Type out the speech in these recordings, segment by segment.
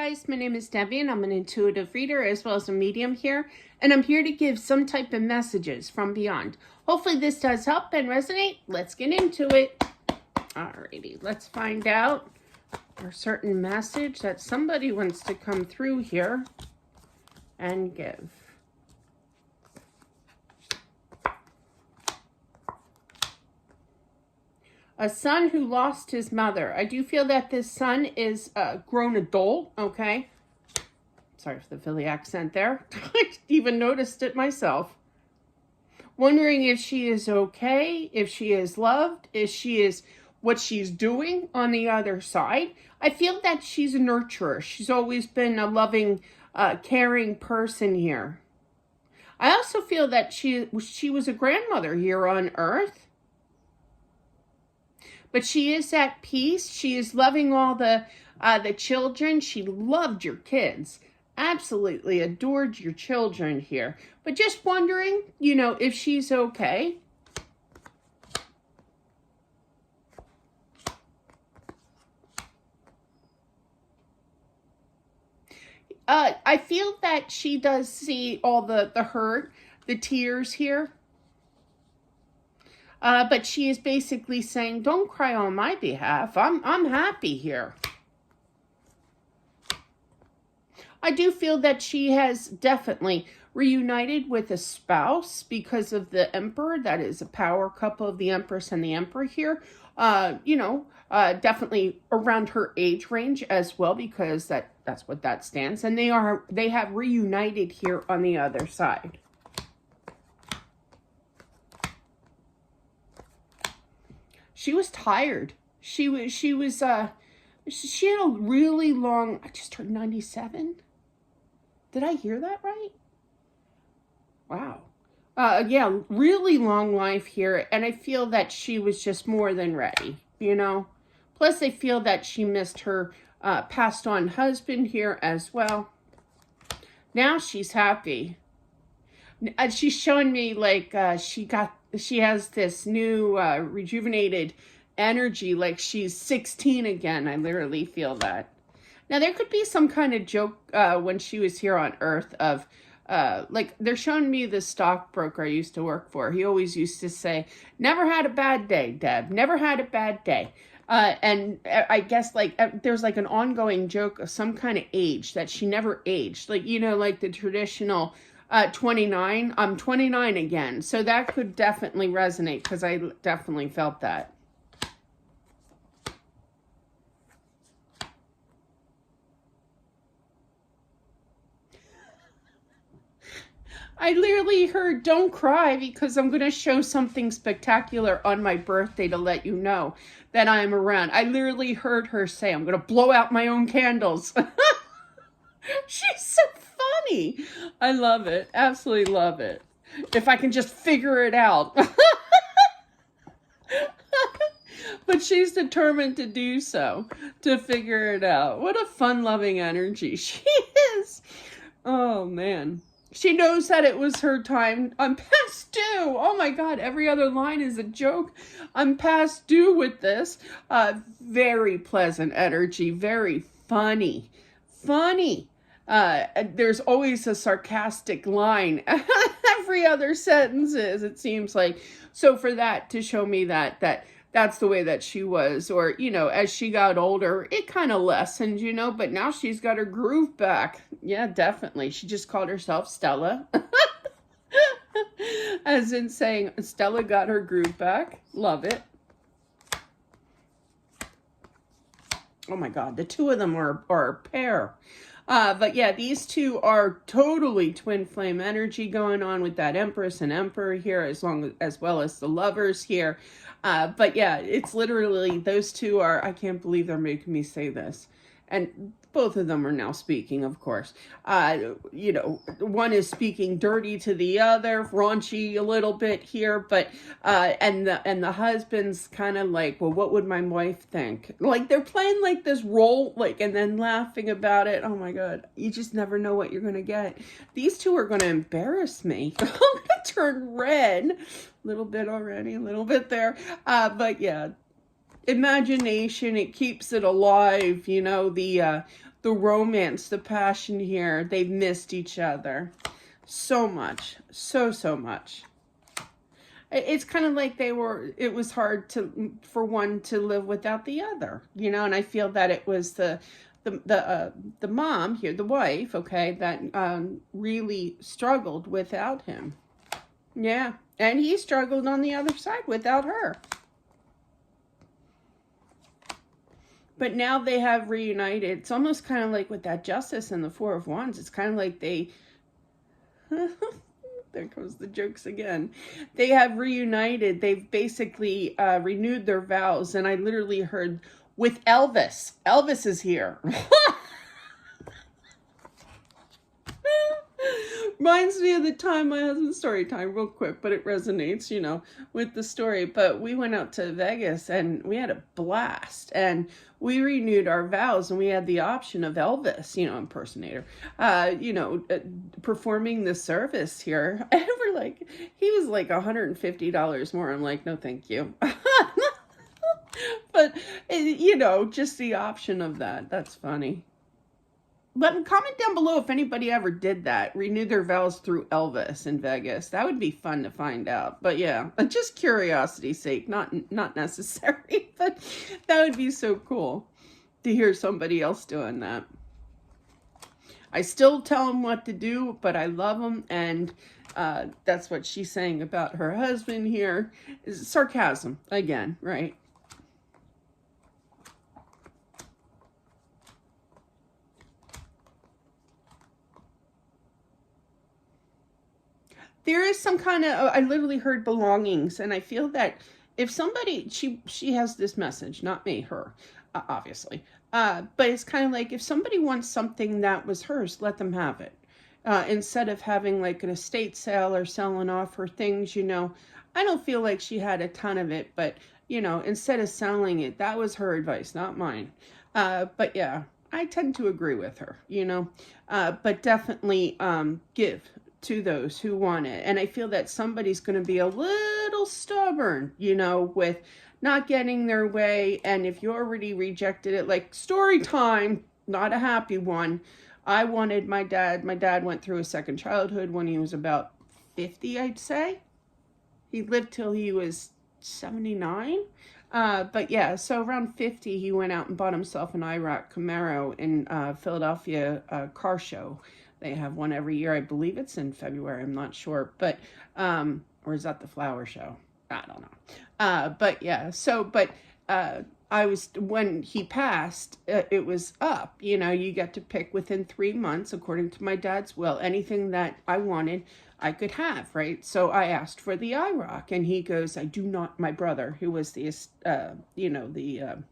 guys, my name is Debbie and I'm an intuitive reader as well as a medium here, and I'm here to give some type of messages from beyond. Hopefully this does help and resonate. Let's get into it. Alrighty, let's find out a certain message that somebody wants to come through here and give. A son who lost his mother. I do feel that this son is a grown adult, okay? Sorry for the Philly accent there. I even noticed it myself. Wondering if she is okay, if she is loved, if she is what she's doing on the other side. I feel that she's a nurturer. She's always been a loving, caring person here. I also feel that she was a grandmother here on Earth. But she is at peace. She is loving all the children. She loved your kids. Absolutely adored your children here. But just wondering, if she's okay. I feel that she does see all the hurt, the tears here. But she is basically saying, don't cry on my behalf. I'm happy here. I do feel that she has definitely reunited with a spouse because of the Emperor. That is a power couple of the Empress and the Emperor here. Definitely around her age range as well, because that's what that stands. And they have reunited here on the other side. She was tired. She had a really long, I just turned 97. Did I hear that right? Wow. Yeah, really long life here. And I feel that she was just more than ready, Plus, I feel that she missed her passed on husband here as well. Now she's happy. She's showing me like she has this new rejuvenated energy, like she's 16 again. I literally feel that. Now, there could be some kind of joke when she was here on Earth of, like, they're showing me the stockbroker I used to work for. He always used to say, never had a bad day, Deb. Never had a bad day. And I guess, like, there's, like, an ongoing joke of some kind of age that she never aged. Like, like the traditional 29. I'm 29 again. So that could definitely resonate because I definitely felt that. I literally heard, don't cry because I'm going to show something spectacular on my birthday to let you know that I'm around. I literally heard her say, I'm going to blow out my own candles. She's so funny. I love it. Absolutely love it. If I can just figure it out. But she's determined to do so, to figure it out. What a fun-loving energy she is. Oh, man. She knows that it was her time. I'm past due. Oh, my God. Every other line is a joke. I'm past due with this. Very pleasant energy. Very funny. Funny. There's always a sarcastic line. Every other sentence is, it seems like. So for that to show me that's the way that she was, or, as she got older, it kind of lessened, but now she's got her groove back. Yeah, definitely. She just called herself Stella. As in saying, Stella got her groove back. Love it. Oh my God, the two of them are a pair. But yeah, these two are totally twin flame energy going on with that Empress and Emperor here, as well as the lovers here. But yeah, it's literally, those two are, I can't believe they're making me say this. And both of them are now speaking, of course. One is speaking dirty to the other, raunchy a little bit here, but and the husband's kind of like, well, what would my wife think? Like, they're playing like this role, like, and then laughing about it. Oh my God, you just never know what you're gonna get. These two are gonna embarrass me. I'm gonna turn red. A little bit already, a little bit there. But yeah. Imagination, it keeps it alive, the romance, the passion here. They've missed each other so much, so much. It's kind of like it was hard for one to live without the other, you know, and I feel that it was the mom here, the wife, okay, that really struggled without him. Yeah, and he struggled on the other side without her. But now they have reunited. It's almost kind of like with that Justice and the Four of Wands. It's kind of like they... There goes the jokes again. They have reunited. They've basically renewed their vows. And I literally heard, with Elvis. Elvis is here. Reminds me of the time, my husband's story time, real quick, but it resonates, you know, with the story. But we went out to Vegas and we had a blast, and we renewed our vows, and we had the option of Elvis, you know, impersonator, performing the service here. And we're like, he was like $150 more. I'm like, no, thank you. But, you know, just the option of that. That's funny. Comment down below if anybody ever did that, renew their vows through Elvis in Vegas. That would be fun to find out. But yeah, just curiosity's sake, not necessary, but that would be so cool to hear somebody else doing that. I still tell them what to do, but I love them, and that's what she's saying about her husband here. Is sarcasm again, right? There is some kind of, I literally heard belongings, and I feel that if somebody, she has this message, not me, her, obviously, but it's kind of like, if somebody wants something that was hers, let them have it. Instead of having like an estate sale or selling off her things, you know, I don't feel like she had a ton of it, but, you know, instead of selling it, that was her advice, not mine. But yeah, I tend to agree with her, you know, but definitely give to those who want it. And I feel that somebody's going to be a little stubborn, you know, with not getting their way. And if you already rejected it, like story time, not a happy one. I wanted my dad went through a second childhood when he was about 50, I'd say. He lived till he was 79. But yeah, so around 50, he went out and bought himself an IROC Camaro in Philadelphia car show. They have one every year. I believe it's in February. I'm not sure. But, or is that the flower show? I don't know. But yeah, so, but when he passed, it was up. You know, you get to pick within 3 months, according to my dad's will, anything that I wanted, I could have, right? So I asked for the IROC, and he goes, I do not, my brother, who was the, you know, the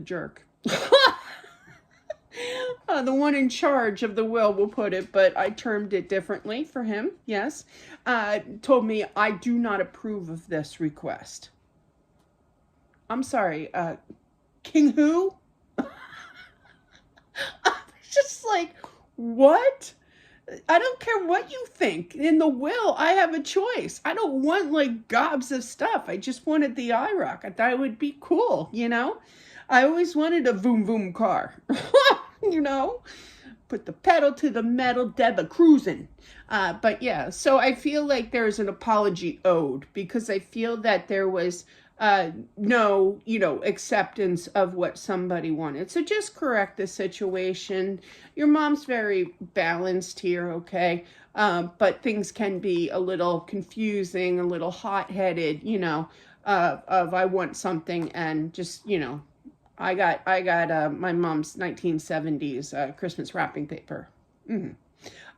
jerk. The one in charge of the will, we'll put it, but I termed it differently for him, yes, told me, I do not approve of this request. I'm sorry, King who? I was just like, what? I don't care what you think. In the will, I have a choice. I don't want like gobs of stuff. I just wanted the IROC. I thought it would be cool, you know? I always wanted a vroom vroom car. You know, put the pedal to the metal, Deba cruising. But yeah, so I feel like there's an apology owed, because I feel that there was no, you know, acceptance of what somebody wanted. So just correct the situation. Your mom's very balanced here, okay? But things can be a little confusing, a little hot-headed, you know, of I want something, and just, you know, I got my mom's 1970s Christmas wrapping paper. And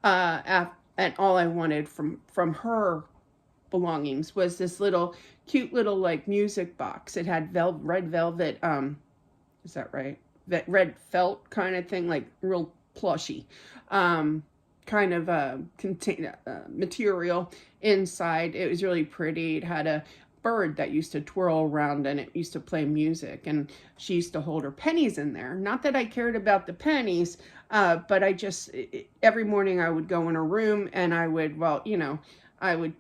all I wanted from her belongings was this little cute little like music box. It had red velvet, is that right? That red felt kind of thing, like real plushy, kind of material inside. It was really pretty. It had a bird that used to twirl around, and it used to play music, and she used to hold her pennies in there. Not that I cared about the pennies, but I just, every morning I would go in her room, and I would, well, you know, I would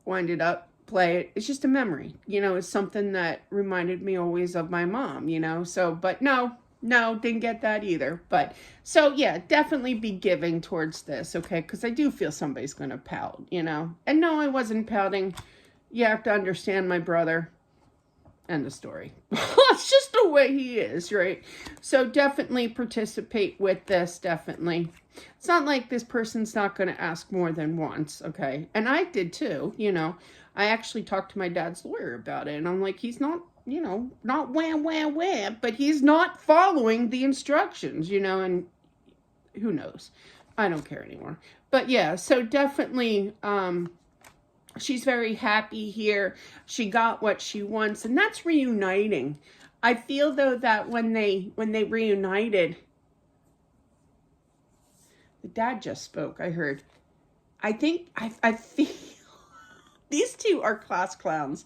wind it up, play it. It's just a memory, you know. It's something that reminded me always of my mom, you know. So, but no, No, didn't get that either. But so yeah, definitely be giving towards this, okay? Because I do feel somebody's going to pout, you know. And no, I wasn't pouting. You have to understand my brother. End of story. It's just the way he is, right? So definitely participate with this, definitely. It's not like this person's not going to ask more than once, okay? And I did too, you know. I actually talked to my dad's lawyer about it, and I'm like, he's not, you know, not wham, wham, wham, but he's not following the instructions, you know, and who knows? I don't care anymore. But yeah, so definitely, she's very happy here. She got what she wants, and that's reuniting. I feel though that when they reunited, the dad just spoke. I heard. I think I feel these two are class clowns.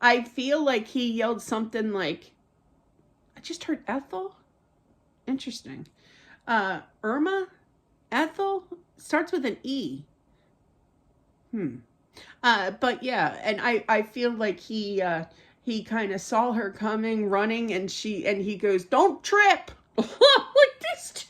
I feel like he yelled something like, I just heard Ethel. Interesting. Irma, Ethel starts with an E. But yeah, and I feel like he kind of saw her coming, running, and he goes, "Don't trip!" Like this,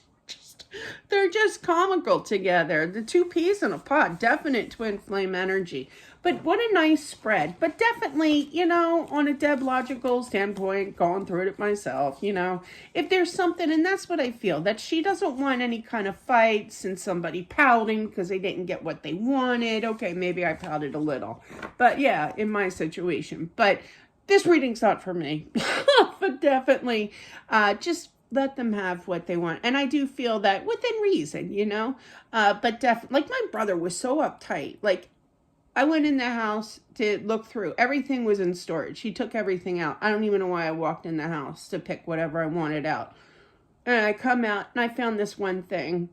they're just comical together. The two peas in a pod, definite twin flame energy. But what a nice spread. But definitely, you know, on a Deb logical standpoint, going through it myself, you know, if there's something, and that's what I feel, that she doesn't want any kind of fights and somebody pouting because they didn't get what they wanted. Okay, maybe I pouted a little. But yeah, in my situation. But this reading's not for me. But definitely, just let them have what they want. And I do feel that within reason, you know, but definitely, like my brother was so uptight. Like I went in the house to look through. Everything was in storage. He took everything out. I don't even know why I walked in the house to pick whatever I wanted out. And I come out and I found this one thing.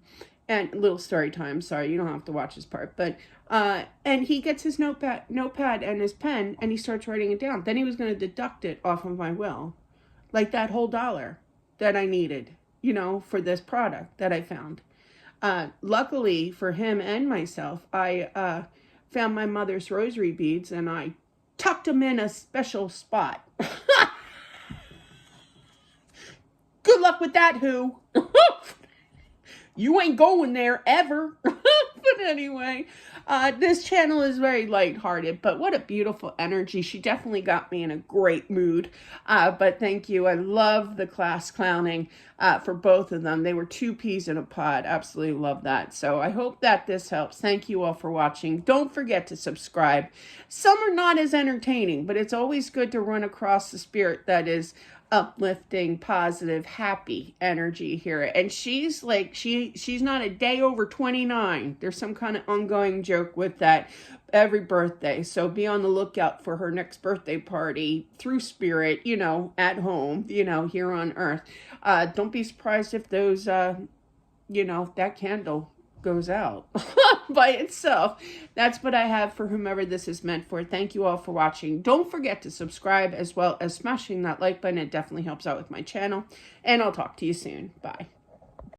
And little story time. Sorry, you don't have to watch this part. But and he gets his notepad and his pen and he starts writing it down. Then he was going to deduct it off of my will. Like that whole $1 that I needed, you know, for this product that I found. Luckily for him and myself, I found my mother's rosary beads and I tucked them in a special spot. Good luck with that, who? You ain't going there ever. But anyway, this channel is very lighthearted, but what a beautiful energy. She definitely got me in a great mood. But thank you. I love the class clowning for both of them. They were two peas in a pod. Absolutely love that. So I hope that this helps. Thank you all for watching. Don't forget to subscribe. Some are not as entertaining, but it's always good to run across the spirit that is uplifting, positive, happy energy here. And she's like, she's not a day over 29. There's some kind of ongoing joke with that every birthday. So be on the lookout for her next birthday party through spirit, you know, at home, you know, here on earth. Don't be surprised if those, you know, that candle goes out by itself. That's what I have for whomever this is meant for. Thank you all for watching. Don't forget to subscribe as well as smashing that like button. It definitely helps out with my channel. And I'll talk to you soon. Bye.